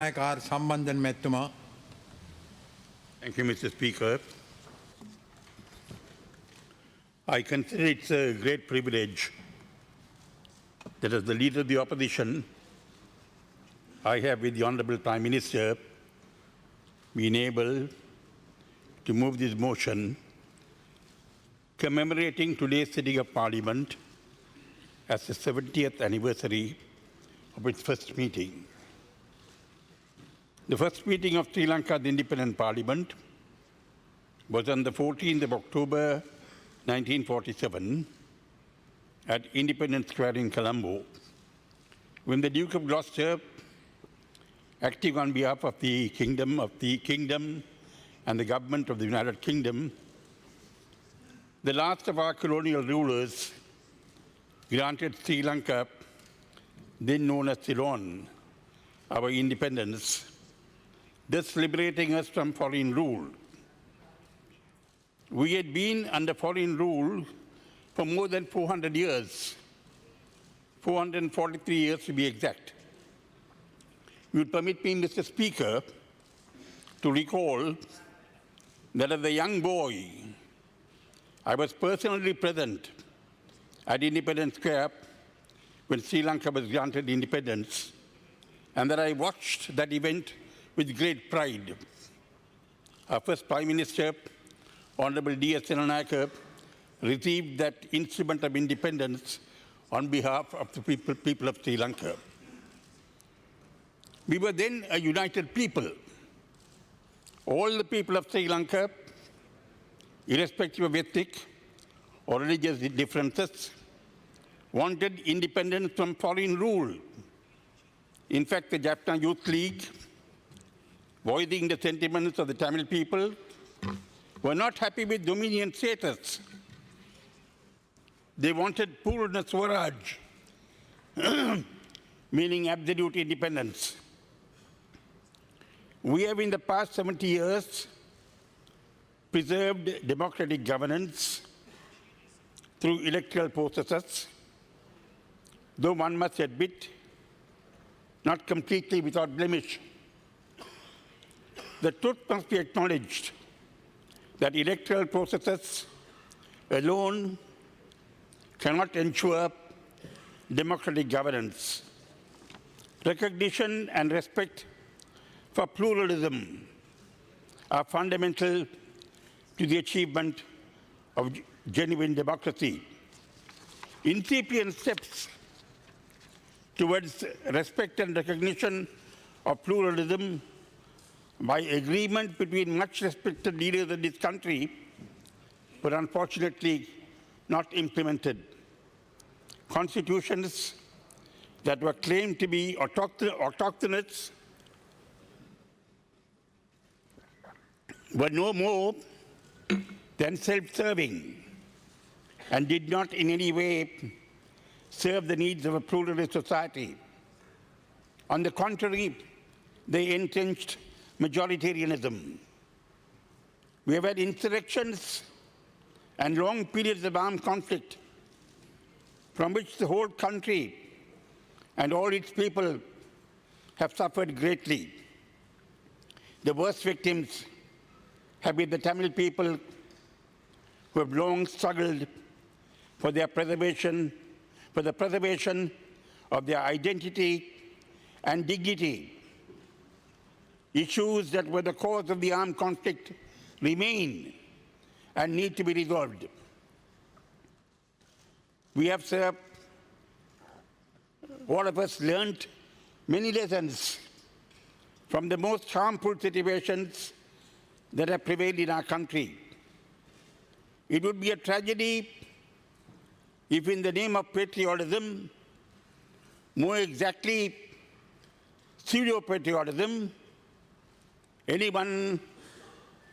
Sampanthan මෙතුමා. Thank you, Mr. Speaker. I consider it's a great privilege that as the Leader of the Opposition, I have with the Honourable Prime Minister been able to move this motion commemorating today's sitting of Parliament as the 70th anniversary of its first meeting. The first meeting of Sri Lanka's Independent Parliament was on the 14th of October 1947 at Independence Square in Colombo, when the Duke of Gloucester, acting on behalf of the Kingdom and the Government of the United Kingdom, the last of our colonial rulers, granted Sri Lanka, then known as Ceylon, our independence, thus liberating us from foreign rule. We had been under foreign rule for more than 400 years, 443 years to be exact. You would permit me, Mr. Speaker, to recall that as a young boy, I was personally present at Independence Square when Sri Lanka was granted independence, and that I watched that event with great pride. Our first Prime Minister, Honorable D.S. Senanayake, received that instrument of independence on behalf of the people of Sri Lanka. We were then a united people. All the people of Sri Lanka, irrespective of ethnic or religious differences, wanted independence from foreign rule. In fact, the Jaffna Youth League, voicing the sentiments of the Tamil people, were not happy with dominion status. They wanted Purna Swaraj, meaning absolute independence. We have in the past 70 years preserved democratic governance through electoral processes, though one must admit, not completely without blemish. The truth must be acknowledged that electoral processes alone cannot ensure democratic governance. Recognition and respect for pluralism are fundamental to the achievement of genuine democracy. Incipient steps towards respect and recognition of pluralism by agreement between much respected leaders in this country were unfortunately not implemented. Constitutions that were claimed to be autochthonous were no more than self-serving and did not in any way serve the needs of a pluralist society. On the contrary, they entrenched majoritarianism. We have had insurrections and long periods of armed conflict from which the whole country and all its people have suffered greatly. The worst victims have been the Tamil people who have long struggled for the preservation of their identity and dignity. Issues that were the cause of the armed conflict remain and need to be resolved. We have, sir, all of us learned many lessons from the most harmful situations that have prevailed in our country. It would be a tragedy if in the name of patriotism, more exactly pseudo-patriotism, anyone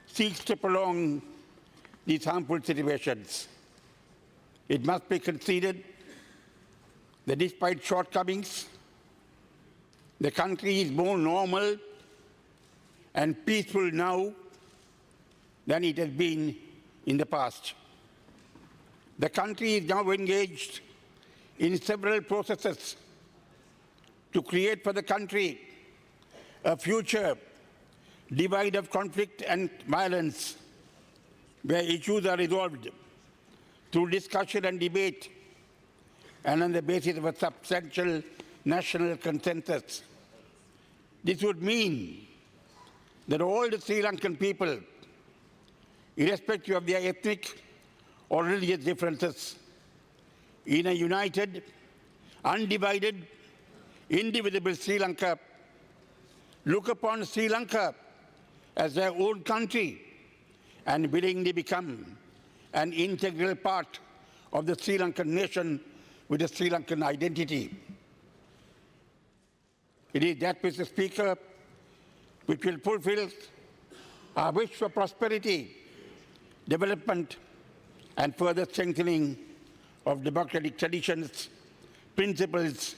seeks to prolong these harmful situations. It must be conceded that despite shortcomings, the country is more normal and peaceful now than it has been in the past. The country is now engaged in several processes to create for the country a future devoid of conflict and violence, where issues are resolved through discussion and debate and on the basis of a substantial national consensus. This would mean that all the Sri Lankan people, irrespective of their ethnic or religious differences, in a united, undivided, indivisible Sri Lanka, look upon Sri Lanka as their own country and willingly become an integral part of the Sri Lankan nation with a Sri Lankan identity. It is that, Mr. Speaker, which will fulfill our wish for prosperity, development, and further strengthening of democratic traditions, principles,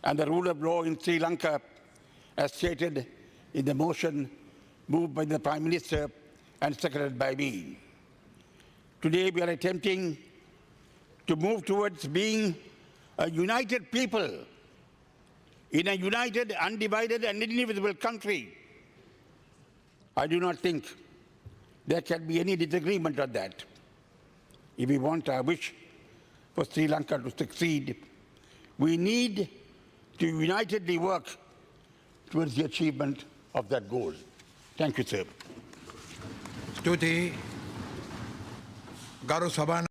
and the rule of law in Sri Lanka, as stated in the motion moved by the Prime Minister and seconded by me. Today we are attempting to move towards being a united people in a united, undivided, and indivisible country. I do not think there can be any disagreement on that. If we want our wish for Sri Lanka to succeed, we need to unitedly work towards the achievement of that goal. Thank you, sir. ස්තුතියි ගරු සභානායක